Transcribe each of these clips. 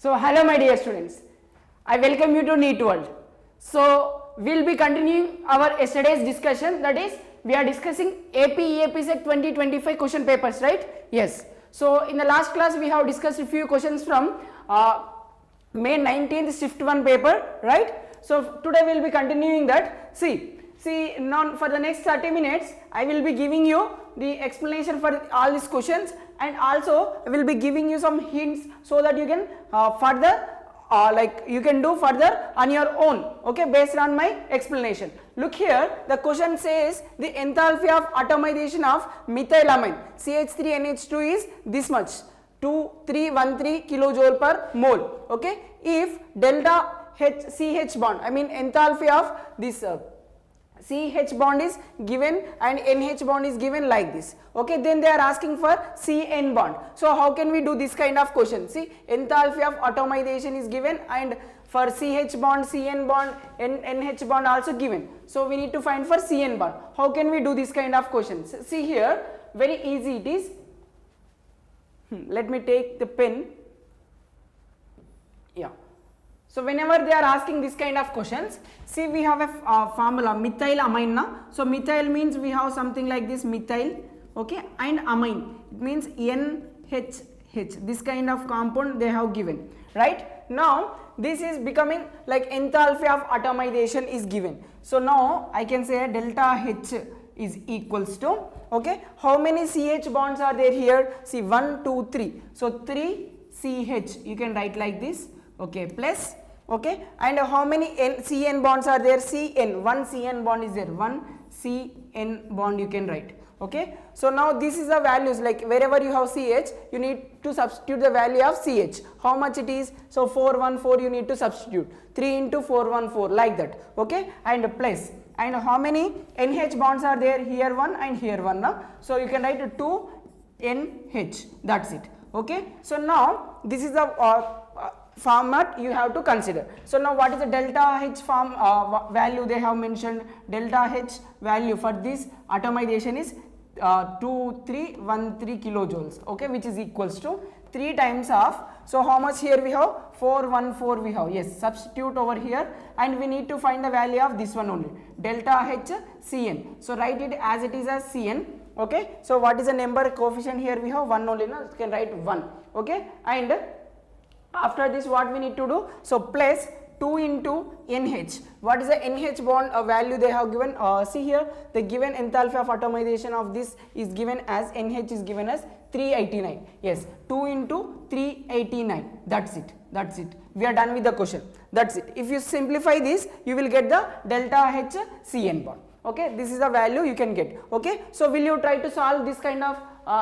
So hello my dear students, I welcome you to NEET world. So we'll be continuing our yesterday's discussion, that is we are discussing AP EAPCET 2025 question papers, right? Yes. So in the last class we have discussed a few questions from May 19th shift 1 paper, right? So today we'll be continuing that. See now for the next 30 minutes I will be giving you the explanation for all these questions, and also I will be giving you some hints so that you can further you can do further on your own, okay, based on my explanation. Look here, the question says the enthalpy of atomization of methylamine CH3NH2 is this much, 2313 kilojoule per mole, okay. If delta CH bond, I mean enthalpy of this CH bond is given and NH bond is given like this, okay, then they are asking for CN bond. So how can we do this kind of question? See, enthalpy of atomization is given and for CH bond, CN bond, NH bond also given. So we need to find for CN bond. How can we do this kind of questions? See here, very easy it is. Let me take the pen. Yeah. So whenever they are asking this kind of questions, see we have a formula methylamine na. So methyl means we have something like this methyl, okay, and amine, it means NHH, this kind of compound they have given, right? Now this is becoming like enthalpy of atomization is given. So now I can say delta H is equals to, okay, how many CH bonds are there here? See 1, 2, 3. So 3 CH you can write like this, okay, plus, okay, and how many CN bonds are there? CN, one CN bond is there, one CN bond you can write, okay. So now this is the values, like wherever you have CH you need to substitute the value of CH, how much it is? So 414 you need to substitute, 3 into 414 like that, okay, and plus, and how many NH bonds are there? Here one and here one, na? So you can write 2 NH, that's it, okay. So now this is the format you have to consider. So now what is the delta H form value they have mentioned? Delta H value for this atomization is 2313 kilojoules, okay, which is equals to 3 times of, so how much here we have? 414 we have, yes, substitute over here and we need to find the value of this one only, delta H CN. So write it as it is as CN, okay. So what is the number coefficient here? We have 1 only, no? You can write 1, okay, and after this what we need to do? So plus 2 into NH. What is the NH bond value they have given? See here, the given enthalpy of atomization of this is given as NH is given as 389. Yes, 2 into 389. That's it. That's it. We are done with the question. That's it. If you simplify this, you will get the delta H CN bond. Okay, this is the value you can get. Okay, so will you try to solve this kind of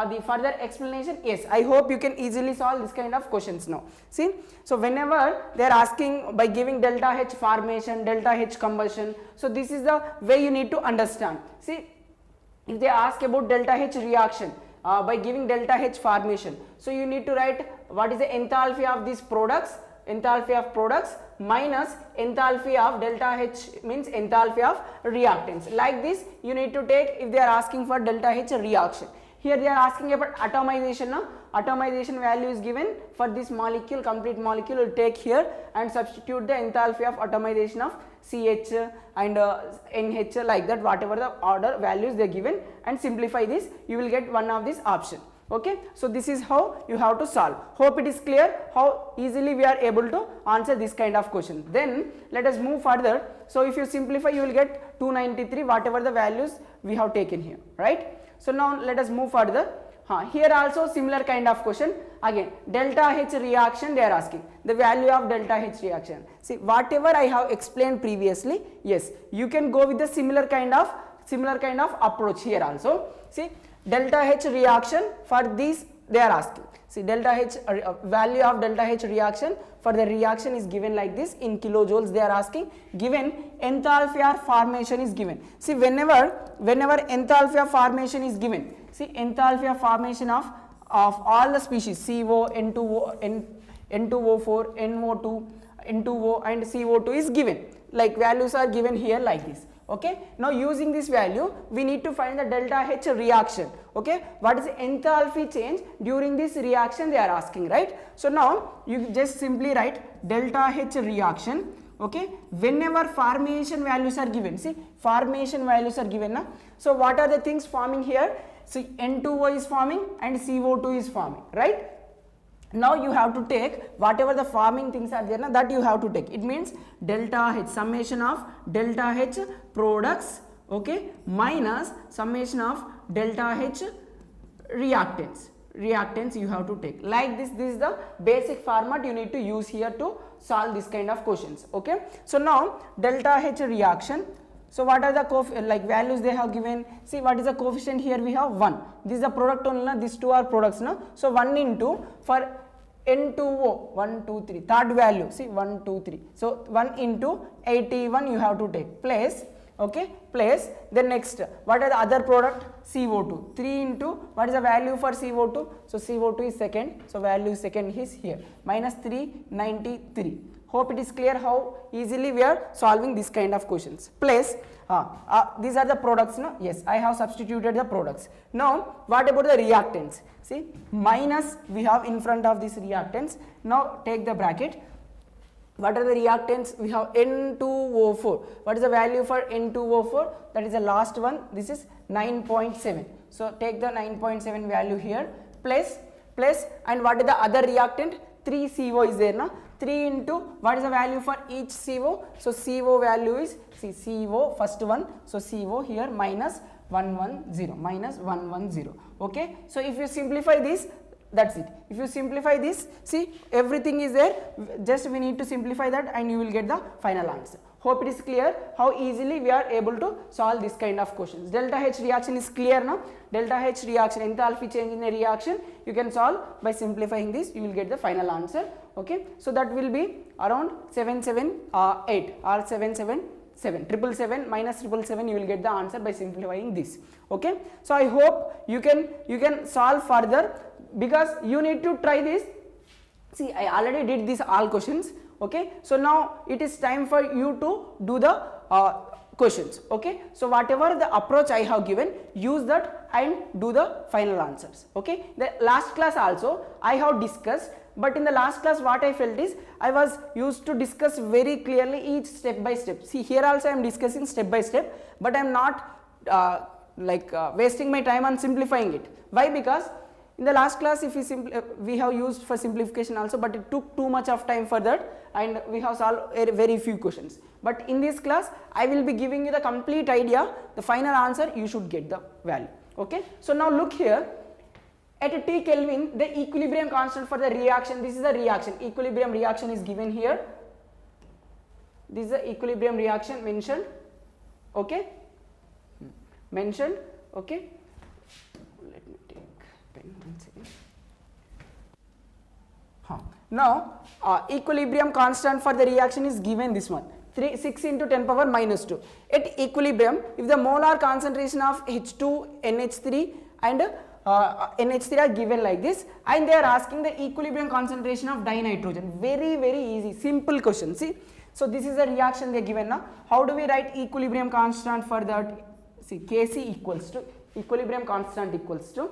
the further explanation? Yes, I hope you can easily solve this kind of questions now. See, so whenever they are asking by giving delta H formation, delta H combustion, so this is the way you need to understand. See, if they ask about delta H reaction by giving delta H formation, so you need to write what is the enthalpy of these products, enthalpy of products minus enthalpy of delta H means enthalpy of reactants. Like this you need to take if they are asking for delta H reaction. Here they are asking about atomization. Now atomization value is given for this molecule, complete molecule, will take here and substitute the enthalpy of atomization of CH and NH, like that, whatever the order values they are given, and simplify this, you will get one of this option. Okay, so this is how you have to solve. Hope it is clear how easily we are able to answer this kind of question. Then let us move further. So if you simplify, you will get 293, whatever the values we have taken here, right? So now let us move further. Here also similar kind of question. Again, delta H reaction they are asking, the value of delta H reaction. See, whatever I have explained previously, yes, you can go with the similar kind of approach here also. See, delta H reaction for these they are asking. See, delta H value of delta H reaction for the reaction is given like this in kilojoules they are asking, given enthalpy of formation is given. See, whenever enthalpy of formation is given, see, enthalpy of formation of all the species CO, N2O, N2O4, NO2, N2O and CO2 is given, like values are given here like this. Okay, now using this value we need to find the delta H reaction. Okay, what is the enthalpy change during this reaction they are asking, right? So now you just simply write delta H reaction. Okay, whenever formation values are given, see formation values are given na? So what are the things forming here? See, N2O is forming and CO2 is forming, right? Now you have to take whatever the forming things are there na, that you have to take. It means delta H, summation of delta H products, okay, minus summation of delta H reactants you have to take. Like this is the basic format you need to use here to solve this kind of questions. Okay, so now delta H reaction. So what are the values they have given? See, what is the coefficient here? We have 1. This is the product only na? These two are products na? So 1 into for N2O 1 2 3 third value, see 1 2 3, so 1 into 81 you have to take place. Okay, place. Then next, what are the other product? CO2, 3 into what is the value for CO2? So CO2 is second, so value second is here, minus 393. Hope it is clear how easily we are solving this kind of questions. Place, these are the products, no? Yes, I have substituted the products. Now what about the reactants? See, minus we have in front of these reactants. Now take the bracket. What are the reactants? We have N2O4. What is the value for N2O4? That is the last one. This is 9.7. So take the 9.7 value here. Place, and what is the other reactant? 3CO is there, na? 3 into what is the value for each CO? So CO value is, see, CO first one. So CO here minus 110. Okay. So if you simplify this, that's it. If you simplify this, see everything is there, just we need to simplify that and you will get the final answer. Hope it is clear how easily we are able to solve this kind of questions. Delta H reaction is clear now. Delta H reaction, enthalpy change in a reaction, you can solve by simplifying this, you will get the final answer. Okay, so that will be around 778 or 777. 777 minus 777 you will get the answer by simplifying this. Okay, so I hope you can solve further, because you need to try this. See, I already did these all questions. Okay, so now it is time for you to do the questions. Okay, so whatever the approach I have given, use that and do the final answers. Okay, the last class also I have discussed, but in the last class what I felt is I was used to discuss very clearly each step by step. See, here also I am discussing step by step, but I am not wasting my time on simplifying it. Why? Because in the last class, if we have used for simplification also, but it took too much of time for that and we have solved very few questions. But in this class, I will be giving you the complete idea, the final answer, you should get the value. Okay, so now look here, at T Kelvin, the equilibrium constant for the reaction, this is the reaction, equilibrium reaction is given here. This is the equilibrium reaction mentioned. Okay, mentioned. Okay, let me take pen 1 second. Now equilibrium constant for the reaction is given, this one, 6 into 10 power minus 2. At equilibrium, if the molar concentration of H2, NH3 and NH3 are given like this, and they are asking the equilibrium concentration of dinitrogen. Very easy, simple question. See, so this is the reaction they are given now. How do we write equilibrium constant for that? See, Kc equals to equilibrium constant equals to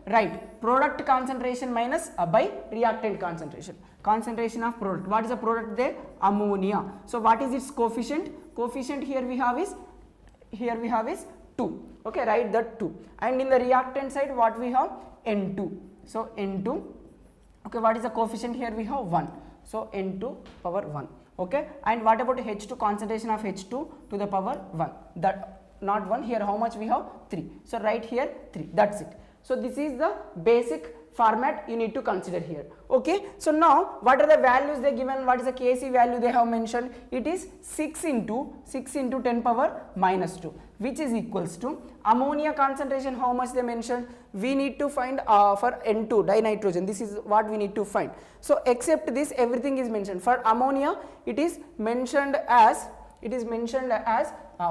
right, product concentration minus by reactant concentration. Concentration of product. What is the product there? Ammonia. So what is its coefficient? Coefficient here we have is 2. Okay, write that 2. And in the reactant side what we have? N2. So N2. Okay, what is the coefficient here? We have 1. So N2 power 1. Okay, and what about H2? Concentration of H2 to the power 1. That not 1, here how much we have? 3. So write here 3. That's it. So this is the basic format you need to consider here. Okay, so now what are the values they given? What is the Kc value they have mentioned? It is 6 into 10 power minus 2, which is equals to ammonia concentration. How much they mentioned? We need to find for N2 dinitrogen. This is what we need to find. So except this, everything is mentioned. For ammonia it is mentioned as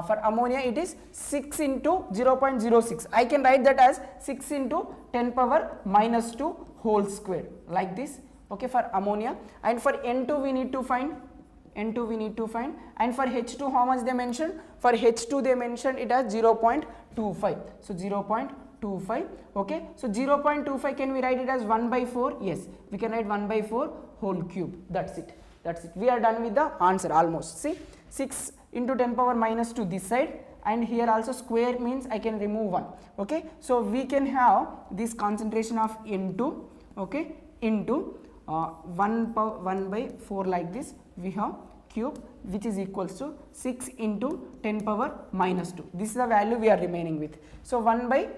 for ammonia it is 6 into 0.06. I can write that as 6 into 10 power minus 2 whole square, like this. Okay, for ammonia. And for N2 we need to find N2 we need to find, and for H2 how much they mentioned? For H2 they mentioned it as 0.25. So 0.25. Okay, so 0.25 can we write it as 1 by 4? Yes, we can write 1 by 4 whole cube. That's it. That's it. We are done with the answer almost. See, 6 into 10 power minus 2 this side, and here also square means I can remove 1. Okay, so we can have this concentration of N2, okay, into 1 by 4 like this. We have cube, which is equals to 6 into 10 power minus 2. This is the value we are remaining with. So 1 by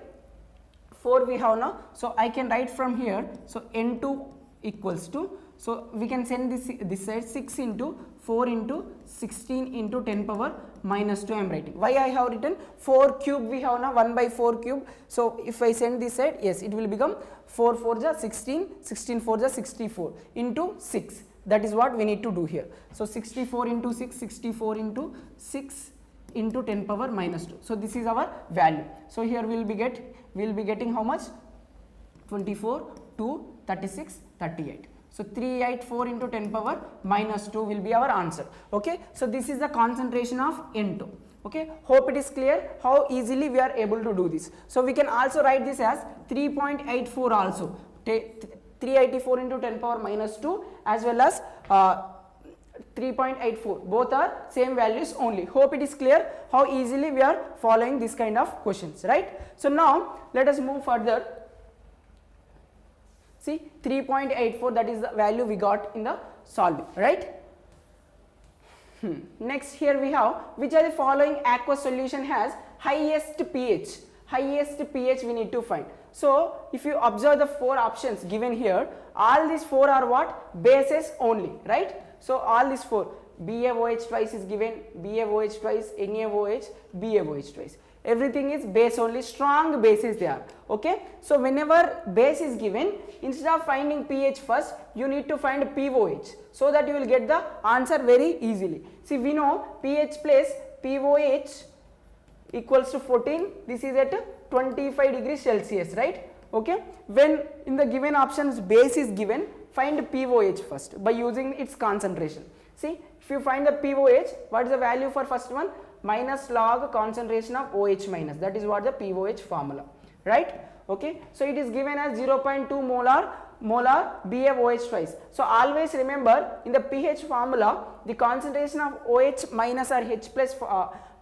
4 we have now. So I can write from here. So N2 equals to, so we can send this side 6 into 4 into 16 into 10 power minus 2 I am writing. Why I have written 4 cube we have now, 1 by 4 cube. So if I send this side, yes, it will become 4 4 ja 16, 16 4 ja 64 into 6. That is what we need to do here. So 64 into 6, 64 into 6 into 10 power minus 2. So this is our value. So here we will be getting how much? 24, 2, 36, 38. So 384 into 10 power minus 2 will be our answer. Okay, so this is the concentration of N2. Okay, hope it is clear how easily we are able to do this. So we can also write this as 3.84 also. 384 into 10 power minus 2 as well as 3.84, both are same values only. Hope it is clear how easily we are following this kind of questions, right? So now let us move further. See, 3.84, that is the value we got in the solving, right? Next here we have, which are the following aqueous solution has highest pH? Highest pH we need to find. So if you observe the 4 options given here, all these 4 are what? Bases only, right? So all these 4, BaOH twice is given, BaOH twice, NaOH, BaOH twice. Everything is base only, strong bases they are. Okay, so whenever base is given, instead of finding pH first, you need to find POH, so that you will get the answer very easily. See, we know pH plus POH equals to 14. This is at 25 degrees Celsius, right? Okay, when in the given options base is given, find POH first by using its concentration. See, if you find the POH, what is the value for first one? Minus log concentration of OH minus, that is what the POH formula, right? Okay, so it is given as 0.2 molar BaOH twice. So always remember, in the pH formula, the concentration of OH minus or H plus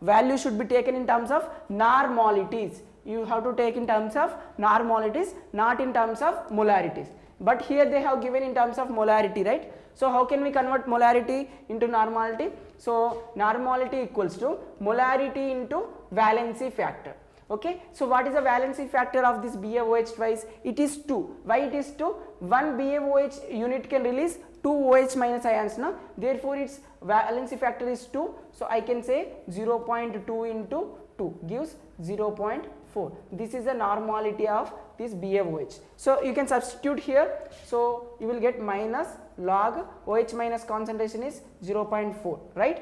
value should be taken in terms of normalities. You have to take in terms of normalities, not in terms of molarities. But here they have given in terms of molarity, right? So how can we convert molarity into normality? So normality equals to molarity into valency factor. Okay, so what is the valency factor of this BaOH twice? It is 2. Why it is 2? One BaOH unit can release 2 OH minus ions, no? Therefore its valency factor is 2. So I can say 0.2 into 2 gives 0.4. This is the normality of this BaOH. So you can substitute here. So you will get minus log OH minus concentration is 0.4, right?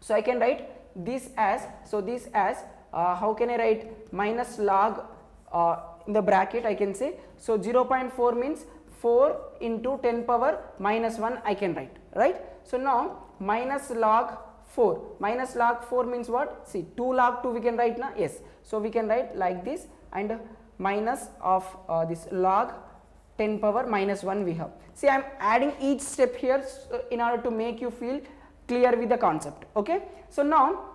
So I can write this as, so this as how can I write? Minus log in the bracket I can say. So 0.4 means 4 into 10 power minus 1 I can write, right? So now minus log 4. Minus log 4 means what? See, 2 log 2 we can write now. Yes. So we can write like this, and minus of this log 10 power minus 1 we have. See, I am adding each step here in order to make you feel clear with the concept. Okay. So now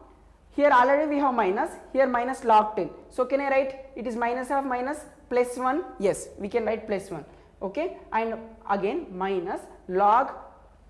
here already we have minus, here minus log 10. So can I write it is minus of minus plus 1? Yes, we can write plus 1. Okay, and again minus log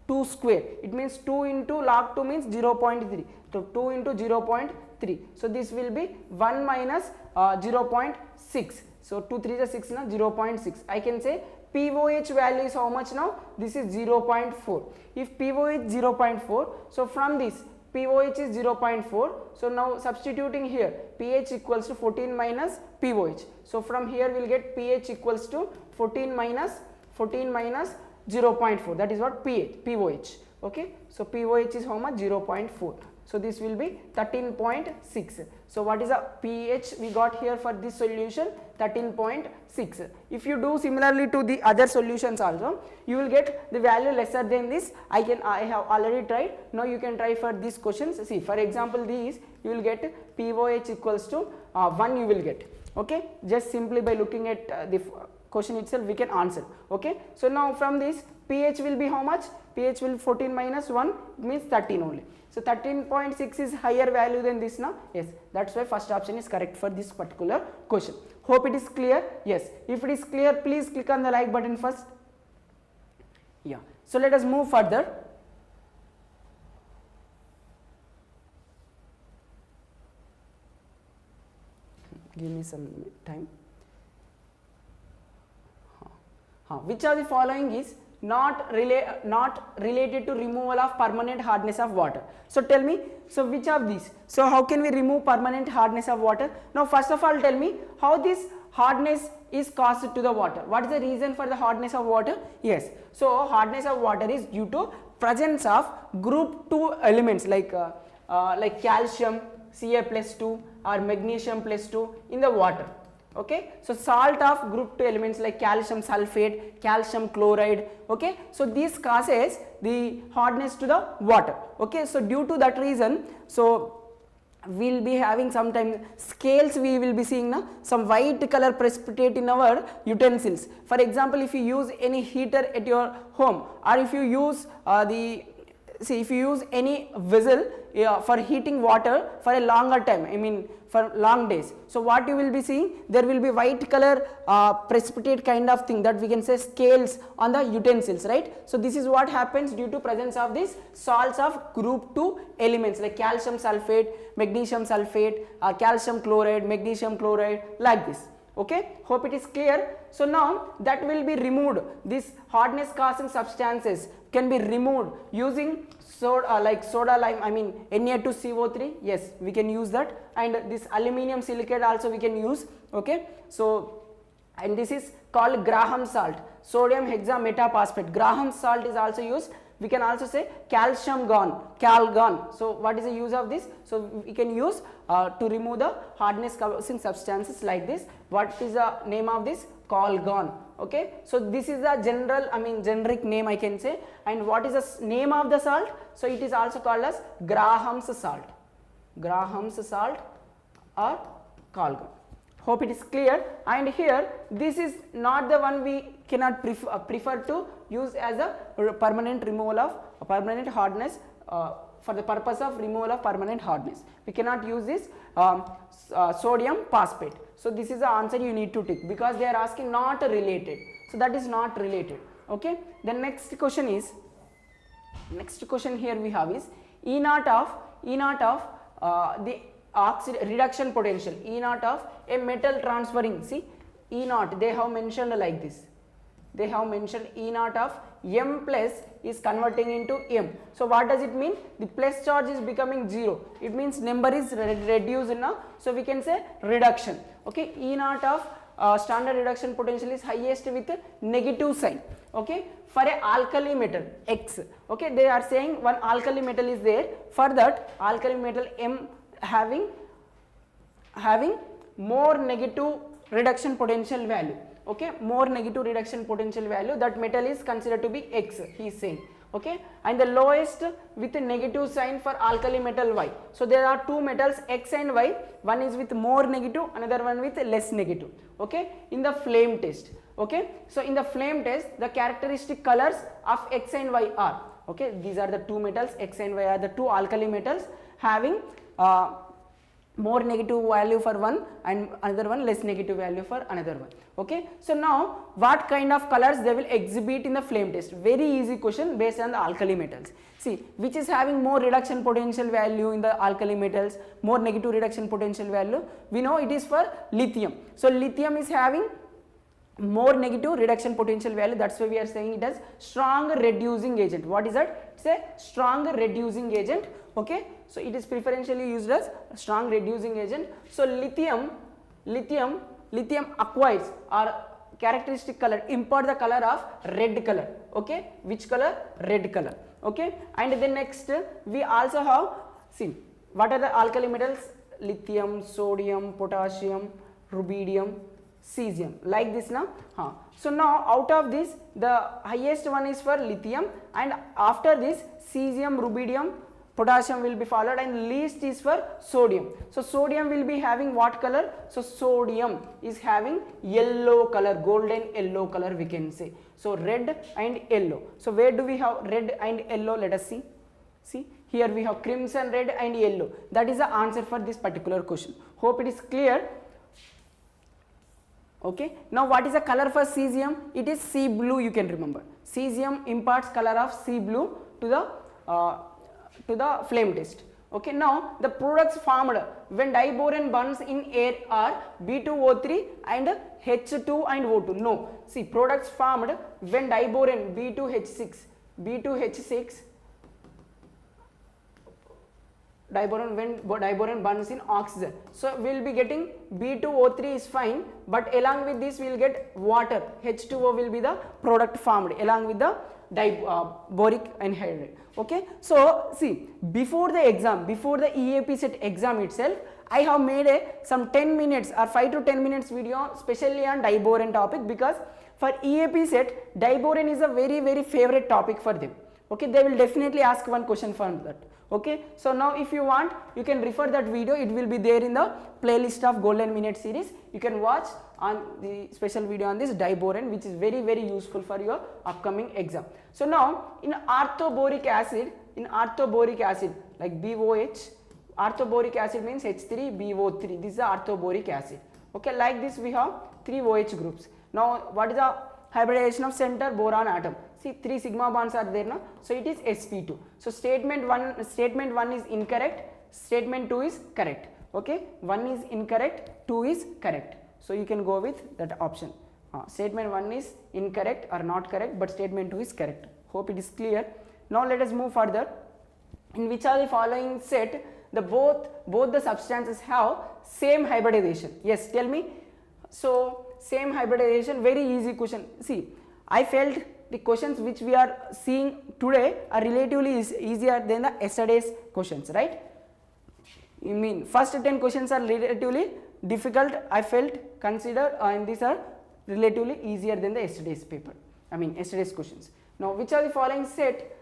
2 square. It means 2 into log 2 means 0.3. So 2 into 0.3. So this will be 1 minus 0.6. So 2 3 is 6 now, 0.6. I can say POH value is how much now? This is 0.4. If POH 0.4, so from this POH is 0.4. So now substituting here, pH equals to 14 minus POH. So from here we will get pH equals to 14 minus 0.4. That is what POH. Okay. So POH is how much? 0.4. So this will be 13.6. So what is the pH we got here for this solution? 13.6. If you do similarly to the other solutions also, you will get the value lesser than this. I have already tried. Now you can try for these questions. See, for example, these you will get pOH equals to 1 you will get. Okay, just simply by looking at the question itself we can answer. Okay, so now from this pH will be how much? pH will 14 minus 1 means 13 only. So 13.6 is higher value than this now. Yes, that's why first option is correct for this particular question. Hope it is clear. Yes, if it is clear, please click on the like button first. Yeah, so let us move further. Give me some time. Which of the following is not related to removal of permanent hardness of water? So tell me, so which of these? So how can we remove permanent hardness of water? Now first of all tell me how this hardness is caused to the water. What is the reason for the hardness of water? Yes, so hardness of water is due to presence of group 2 elements like calcium Ca+2 or magnesium +2 in the water. Okay, so salt of group 2 elements like calcium sulfate, calcium chloride. Okay, so this causes the hardness to the water. Okay, so due to that reason, so we will be having sometimes scales, we will be seeing now some white color precipitate in our utensils. For example, if you use any heater at your home, or if you use if you use any vessel for heating water for a longer time, I mean for long days, so what you will be seeing, there will be white color precipitate kind of thing, that we can say scales on the utensils, right? So this is what happens due to presence of these salts of group 2 elements like calcium sulfate, magnesium sulfate, calcium chloride, magnesium chloride, like this. Okay, hope it is clear. So now that will be removed. These hardness causing substances can be removed using soda, like soda lime, I mean Na2CO3. Yes, we can use that, and this aluminium silicate also we can use. Okay, so and this is called Graham salt, sodium hexametaphosphate. Graham salt is also used. We can also say calcium calgon. So what is the use of this? So we can use to remove the hardness causing substances like this. What is the name of this? Calgon. Okay, so this is the general, I mean generic name I can say. And what is the name of the salt? So it is also called as Graham's salt. Graham's salt or calgon. Hope it is clear. And here this is not the one we cannot prefer to use as a permanent removal of permanent hardness, for the purpose of removal of permanent hardness. We cannot use this sodium phosphate. So this is the answer you need to take, because they are asking not related. So that is not related. Okay. The next question is, next question here we have is E naught of the reduction potential, E naught of a metal transferring. See, E naught they have mentioned like this. They have mentioned E naught of M plus is converting into M. So what does it mean? The plus charge is becoming 0. It means number is reduced now. So we can say reduction. Okay, E naught of standard reduction potential is highest with negative sign. Okay, for a alkali metal X. Okay, they are saying one alkali metal is there. For that alkali metal M having more negative reduction potential value. Okay, more negative reduction potential value, that metal is considered to be X, he is saying. Okay, and the lowest with a negative sign for alkali metal Y. So there are two metals X and Y, one is with more negative, another one with less negative. Okay, in the flame test. Okay, so in the flame test the characteristic colors of X and Y are, okay, these are the two metals X and Y are the two alkali metals having more negative value for one and another one less negative value for another one. Okay, so now what kind of colors they will exhibit in the flame test? Very easy question based on the alkali metals. See, which is having more reduction potential value in the alkali metals, more negative reduction potential value, we know it is for lithium. So lithium is having more negative reduction potential value, that's why we are saying it as strong reducing agent. What is that? It's a strong reducing agent. Okay, so it is preferentially used as strong reducing agent. So lithium acquires or characteristic color, impart the color of red color. Okay, which color? Red color. Okay, and then next we also have see, what are the alkali metals? Lithium, sodium, potassium, rubidium, cesium, like this now. So now out of this, the highest one is for lithium, and after this cesium, rubidium, potassium will be followed, and least is for sodium. So sodium will be having what color? So sodium is having yellow color, golden yellow color we can say. So red and yellow. So where do we have red and yellow? Let us see. See, here we have crimson, red and yellow. That is the answer for this particular question. Hope it is clear. Okay. Now what is the color for cesium? It is sea blue, you can remember. Cesium imparts color of sea blue to the flame test. Okay. Now the products formed when diboron bonds in air are B2O3 and H2 and O2. No. See, products formed when diboron B2H6 when diboron bonds in oxygen. So we will be getting B2O3 is fine, but along with this we will get water. H2O will be the product formed along with the boric anhydride. Okay. So see, before the exam, before the EAPCET exam itself, I have made some 10 minutes or 5 to 10 minutes video specially on diboron topic, because for EAPCET diboron is a very favorite topic for them. Okay, they will definitely ask one question from that. Okay, so now if you want, you can refer that video. It will be there in the playlist of Golden Minute series. You can watch on the special video on this diboron, which is very useful for your upcoming exam. So now in orthoboric acid like BOH, orthoboric acid means H3BO3. This is the orthoboric acid. Okay, like this we have 3 OH groups. Now what is the hybridization of center boron atom? See, 3 sigma bonds are there now, so it is sp2. So statement 1 is incorrect, statement 2 is correct. Okay, 1 is incorrect, 2 is correct. So you can go with that option. Statement 1 is incorrect or not correct, but statement 2 is correct. Hope it is clear. Now let us move further. In which are the following set the both the substances have same hybridization? Yes, tell me. So same hybridization, very easy question. See, I felt the questions which we are seeing today are relatively easier than the yesterday's questions, right? You mean first 10 questions are relatively difficult, I felt, consider, and these are relatively easier than the yesterday's paper, yesterday's questions. Now which are the following set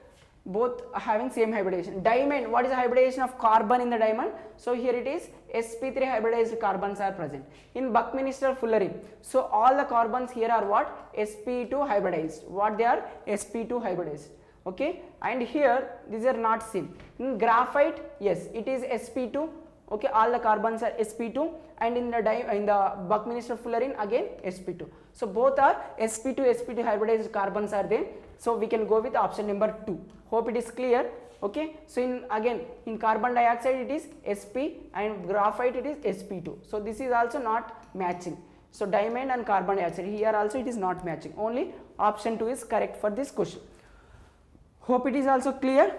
both having same hybridization? Diamond, what is the hybridization of carbon in the diamond? So here it is sp3 hybridized carbons are present. In Buckminster fullerene, so all the carbons here are what? sp2 hybridized. What they are? sp2 hybridized. Okay, and here these are not same. In graphite, yes, it is sp2. Okay, all the carbons are sp2, and in the Buckminster fullerene again sp2. So both are sp2 hybridized carbons are there. So we can go with option number 2. Hope it is clear. Okay, so in carbon dioxide it is sp, and graphite it is sp2. So this is also not matching. So diamond and carbon dioxide, here also it is not matching. Only option 2 is correct for this question. Hope it is also clear,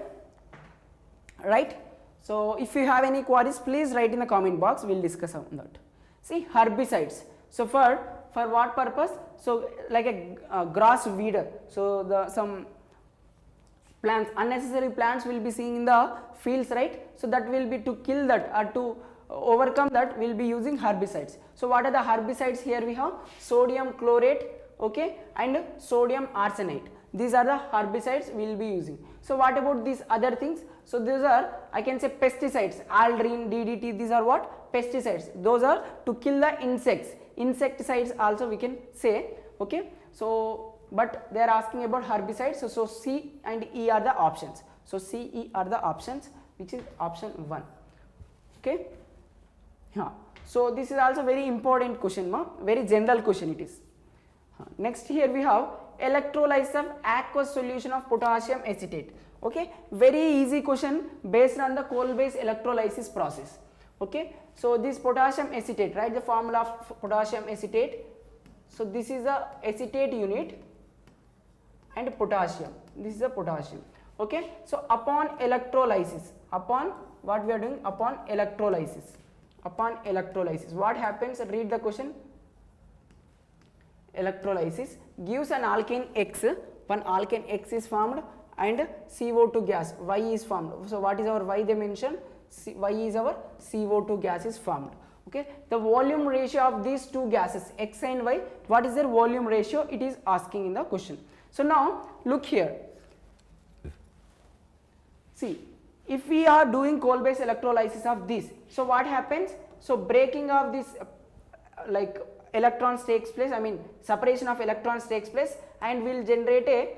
right? So if you have any queries, please write in the comment box. We will discuss on that. See, herbicides. So for what purpose? So like a grass weeder. So some plants, unnecessary plants will be seen in the fields, right? So that will be to kill that or to overcome that, we will be using herbicides. So what are the herbicides? Here we have sodium chlorate, okay, and sodium arsenate. These are the herbicides we will be using. So what about these other things? So these are, I can say, pesticides, aldrin, DDT, these are what? Pesticides. Those are to kill the insects. Insecticides also we can say, okay. So but they are asking about herbicides, so C and E are the options. So C, E are the options, which is option 1. Okay. So this is also very important question, very general question it is. Next here we have electrolysis of aqueous solution of potassium acetate. Okay, very easy question based on the coal-based electrolysis process. Okay, so this potassium acetate, right, the formula of potassium acetate. So this is the acetate unit and potassium, this is the potassium. Okay, so upon electrolysis, upon what we are doing, upon electrolysis, what happens? Read the question. Electrolysis gives an alkane X, one alkane X is formed and CO2 gas Y is formed. So what is our Y they mention? why is our CO2 gas is formed. Okay, the volume ratio of these two gases X and Y, what is their volume ratio, it is asking in the question. So now look here, see, if we are doing coal based electrolysis of this, so what happens, so breaking of this like electrons takes place, I mean separation of electrons takes place, and will generate a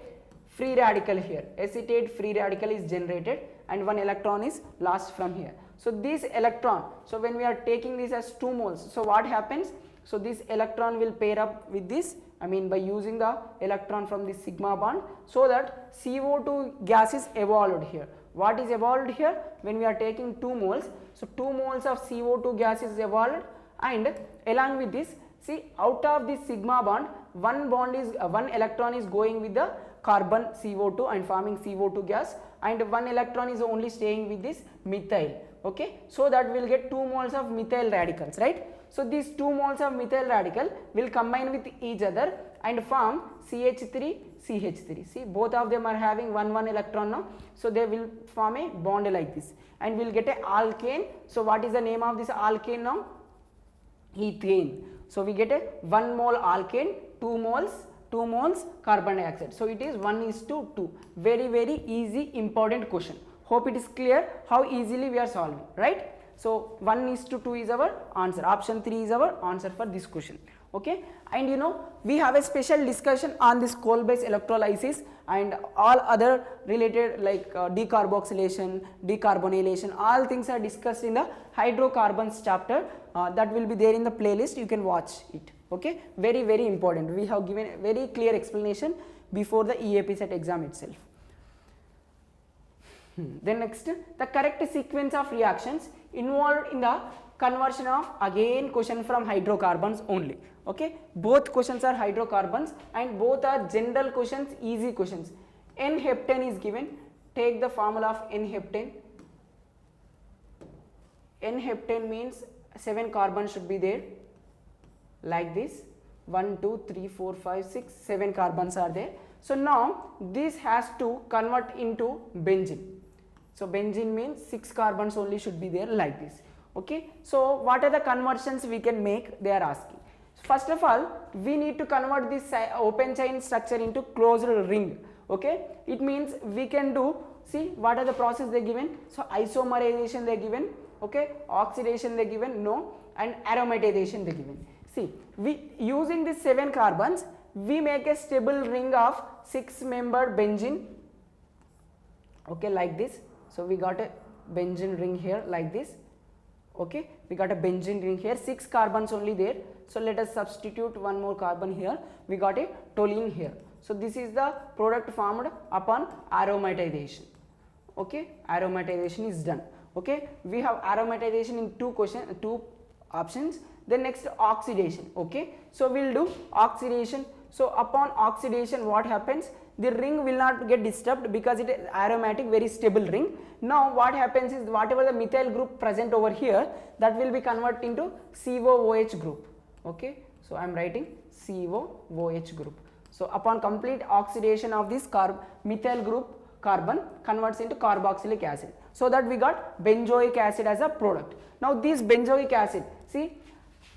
free radical here, acetate free radical is generated and one electron is lost from here. So this electron, so when we are taking this as 2 moles, so what happens, so this electron will pair up with this, I mean by using the electron from this sigma bond, so that CO2 gas is evolved here. What is evolved here, when we are taking 2 moles, so 2 moles of CO2 gas is evolved, and along with this, see, out of this sigma bond, one electron is going with the carbon CO2 and forming CO2 gas, and one electron is only staying with this methyl. Okay, so that we will get 2 moles of methyl radicals, right? So these 2 moles of methyl radical will combine with each other and form CH3 CH3. See, both of them are having one electron now, so they will form a bond like this, and we will get a alkane. So what is the name of this alkane now? Ethane. So we get a 1 mole alkane, 2 moles carbon dioxide. So it is 1:2. Very easy important question. Hope it is clear how easily we are solving, right? So 1:2 is our answer. Option 3 is our answer for this question. Okay, and you know, we have a special discussion on this coal based electrolysis and all other related like decarboxylation, decarbonylation, all things are discussed in the hydrocarbons chapter. That will be there in the playlist, you can watch it. Okay, very important. We have given a very clear explanation before the EAPCET exam itself. Then next, the correct sequence of reactions involved in the conversion of, again question from hydrocarbons only. Okay, both questions are hydrocarbons and both are general questions, easy questions. N-heptane is given, take the formula of N-heptane. N-heptane means 7 carbons should be there like this, 1 2 3 4 5 6 7 carbons are there. So now this has to convert into benzene. So benzene means 6 carbons only should be there like this. Okay, so what are the conversions we can make, they are asking. First of all, we need to convert this open chain structure into closed ring. Okay, it means we can do, see what are the process they given. So isomerization they given, okay, oxidation they given, no, and aromatization they given. See, we using these 7 carbons, we make a stable ring of 6-membered benzene. Okay, like this. So we got a benzene ring here like this. Okay, we got a benzene ring here, 6 carbons only there. So let us substitute 1 more carbon here. We got a toluene here. So this is the product formed upon aromatization. Okay, aromatization is done. Okay, we have aromatization in two options. Then next, oxidation. Okay, so we'll do oxidation. So upon oxidation, what happens? The ring will not get disturbed because it is aromatic, very stable ring. Now what happens is, whatever the methyl group present over here, that will be converted into COOH group. Okay, so I am writing COOH group. So upon complete oxidation of this methyl group, carbon converts into carboxylic acid. So that we got benzoic acid as a product. Now this benzoic acid, see,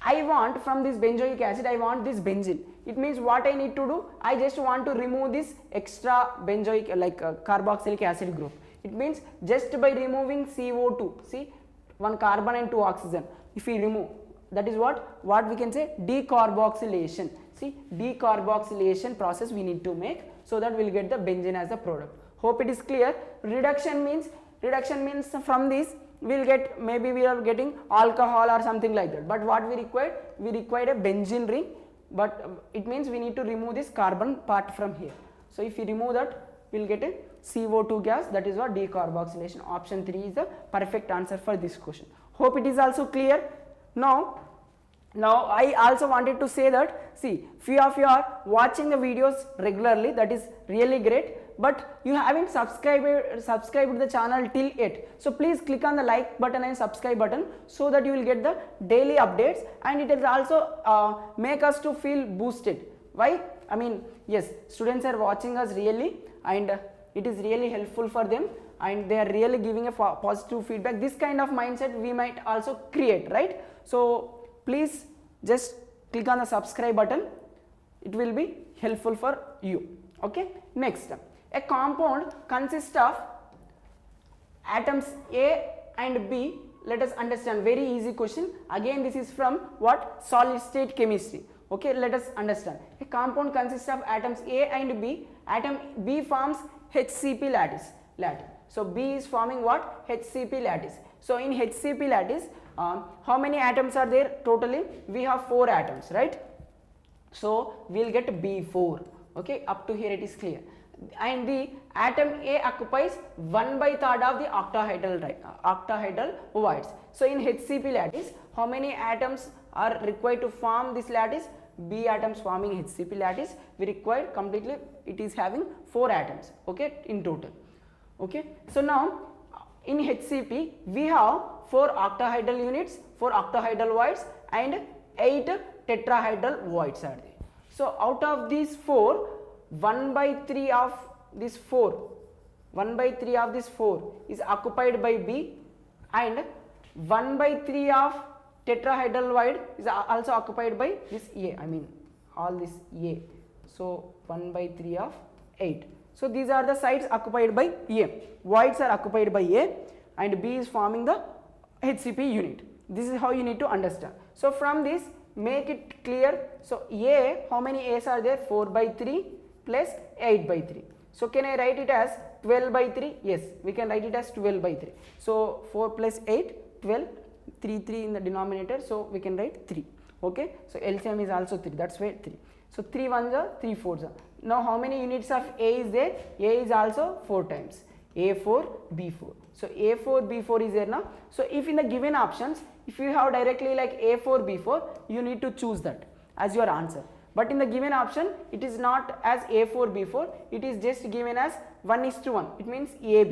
I want from this benzoic acid, I want this benzene. It means what I need to do, I just want to remove this extra benzoic like carboxylic acid group. It means just by removing CO2, see, 1 carbon and 2 oxygen, if we remove, that is what we can say, decarboxylation. See, decarboxylation process we need to make, so that we will get the benzene as a product. Hope it is clear. Reduction means from this we will get, maybe we are getting alcohol or something like that, but what we required a benzene ring, but it means we need to remove this carbon part from here. So if we remove that, we will get a CO2 gas, that is what decarboxylation. Option 3 is the perfect answer for this question. Hope it is also clear. Now I also wanted to say that, see, few of you are watching the videos regularly, that is really great, but you haven't subscribed the channel till yet. So please click on the like button and subscribe button, so that you will get the daily updates, and it will also make us to feel boosted. Why? I mean, yes, students are watching us really, and it is really helpful for them, and they are really giving a positive feedback. This kind of mindset we might also create, right? So please just click on the subscribe button, it will be helpful for you. Okay, next, a compound consists of atoms A and B. Let us understand, very easy question. Again, this is from what? Solid state chemistry. Okay, let us understand. A compound consists of atoms A and B. Atom B forms HCP lattice. So B is forming what? HCP lattice. So in HCP lattice, how many atoms are there totally? We have 4 atoms, right? So we will get B4. Okay, up to here it is clear. And the atom A occupies 1/3 of the octahedral voids. So in HCP lattice, how many atoms are required to form this lattice? B atoms forming HCP lattice. We require completely, it is having 4 atoms, okay, in total. Okay, so now in HCP we have 4 octahedral units, 4 octahedral voids and 8 tetrahedral voids are there. So out of these 4, 1/3 of this 4 is occupied by B, and 1/3 of tetrahedral void is also occupied by this A, I mean all this A. So 1/3 of 8. So these are the sites occupied by A. Voids are occupied by A and B is forming the HCP unit. This is how you need to understand. So from this, make it clear. So A, how many A's are there? 4/3 plus 8/3. So can I write it as 12/3? Yes, we can write it as 12/3. So 4 plus 8, 12, 3 in the denominator, so we can write 3. Okay, so LCM is also 3, that's why 3. So 3 1s are 3 4s are. Now how many units of A is there? A is also 4 times. A4, B4. So A4, B4 is there now. So if in the given options, if you have directly like A4, B4, you need to choose that as your answer. But in the given option, it is not as A4, B4, it is just given as 1:1. It means AB.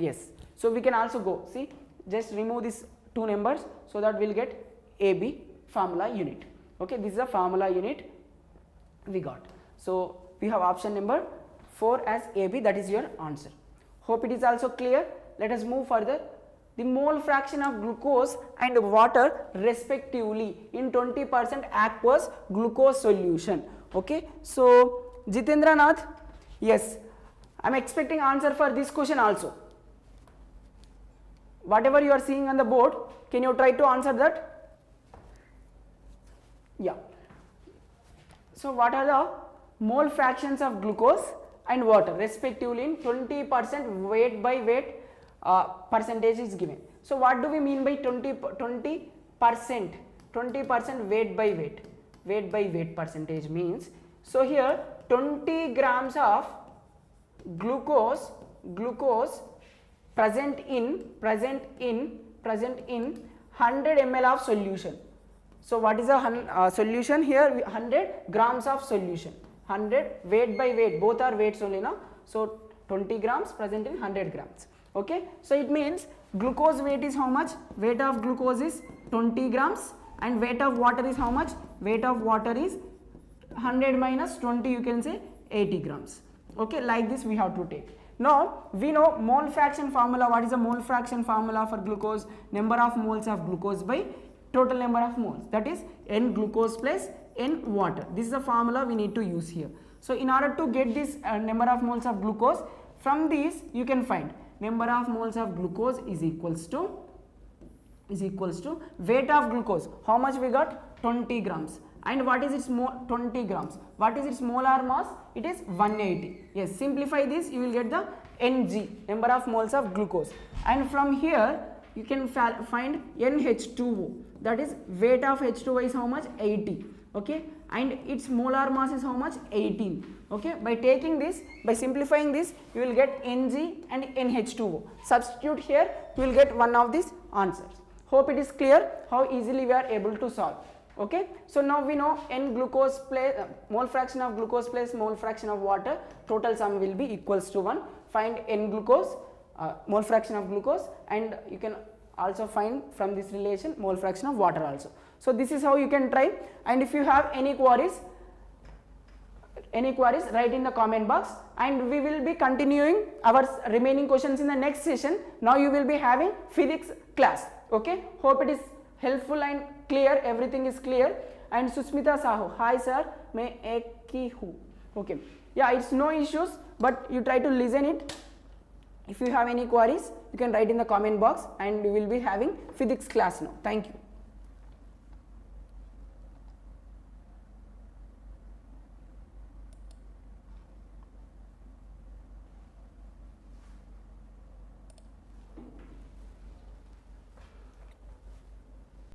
Yes. So we can also go, see, just remove these 2 numbers so that we will get AB formula unit. Okay, this is a formula unit we got. So we have option number 4 as AB, that is your answer. Hope it is also clear. Let us move further. The mole fraction of glucose and water respectively in 20% aqueous glucose solution. Okay, so Jitendra Nath, yes, I am expecting answer for this question also. Whatever you are seeing on the board, can you try to answer that? Yeah. So what are the mole fractions of glucose and water respectively in 20% weight by weight percentage is given. So what do we mean by 20%? 20% weight by weight. Weight by weight percentage means, so here 20 grams of glucose present in 100 ml of solution. So what is a solution here? 100 grams of solution. 100 weight by weight, both are weights only now. So 20 grams present in 100 grams. Okay, so it means glucose weight is how much? Weight of glucose is 20 grams and weight of water is how much? Weight of water is 100 minus 20, you can say 80 grams. Okay, like this we have to take. Now we know mole fraction formula. What is the mole fraction formula for glucose? Number of moles of glucose by total number of moles, that is N glucose plus N water. This is the formula we need to use here. So in order to get this number of moles of glucose, from these you can find number of moles of glucose is equals to weight of glucose. How much we got? 20 grams. And what is its 20 grams? What is its molar mass? It is 180. Yes, simplify this, you will get the Ng, number of moles of glucose. And from here you can find NH2O, that is weight of H2O is how much? 80. Okay, and its molar mass is how much? 18. Okay, by taking this, by simplifying this, you will get Ng and NH2O. Substitute here, you will get one of these answers. Hope it is clear how easily we are able to solve. Okay, so now we know N glucose plus mole fraction of glucose plus mole fraction of water, total sum will be equals to 1. Find N glucose, mole fraction of glucose, and you can also find from this relation mole fraction of water also. So this is how you can try, and if you have any queries, Any queries, write in the comment box, and we will be continuing our remaining questions in the next session. Now you will be having physics class. Okay, hope it is helpful and clear. Everything is clear. And Susmita Sahu, hi sir, मैं एक ही हूँ. Okay, yeah, it's no issues, but you try to listen it. If you have any queries, you can write in the comment box, and we will be having physics class now. Thank you.